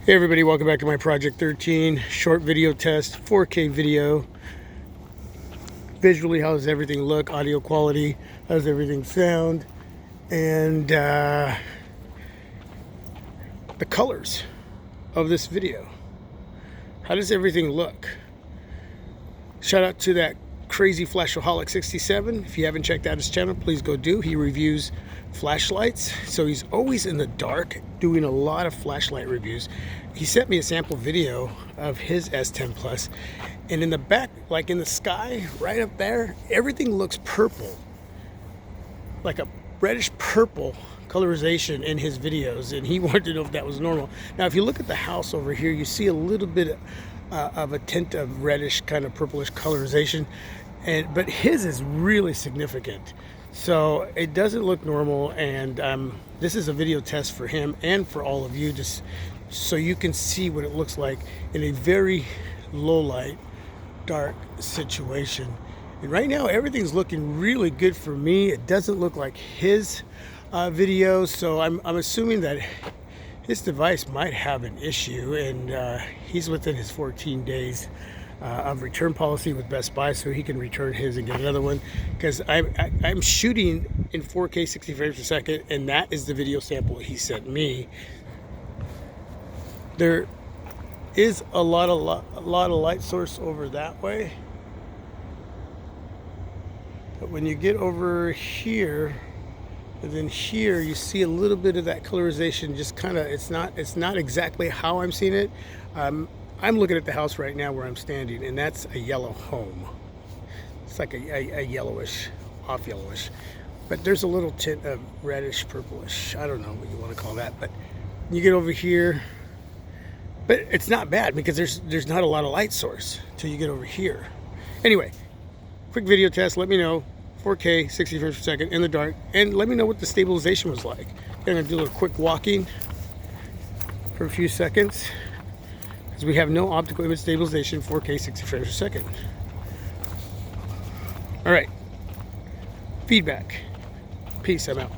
Hey everybody, welcome back to my Project 13 short video test, 4K video. Visually, how does everything look? Audio quality, how does everything sound? And the colors of this video. How does everything look? Shout out to that crazy Flashaholic 67. If you haven't checked out his channel, please go do. He reviews flashlights, so he's always in the dark doing a lot of flashlight reviews. He sent me a sample video of his S10 Plus, and in the back, like in the sky right up there, everything looks purple, like a reddish purple colorization in his videos, and he wanted to know if that was normal. Now if you look at the house over here, you see a little bit of a tint of reddish kind of purplish colorization, but his is really significant, so it doesn't look normal. And this is a video test for him and for all of you, just so you can see what it looks like in a very low light, dark situation. And right now everything's looking really good for me. It doesn't look like his video, so I'm assuming that this device might have an issue, and he's within his 14 days of return policy with Best Buy, so he can return his and get another one, because I'm shooting in 4K 60 frames per second, and that is the video sample he sent me. There is a lot of light source over that way, but when you get over here, and then here you see a little bit of that colorization, just kind of, it's not exactly how I'm seeing it. I'm looking at the house right now where I'm standing, and that's a yellow home. It's like a yellowish, off yellowish, but there's a little tint of reddish purplish. I don't know what you want to call that, but you get over here, but it's not bad because there's not a lot of light source till you get over here. Anyway, quick video test. Let me know. 4K 60 frames per second in the dark, and let me know what the stabilization was like. I'm gonna do a little quick walking for a few seconds, because we have no optical image stabilization, 4K 60 frames per second. All right, feedback. Peace. I'm out.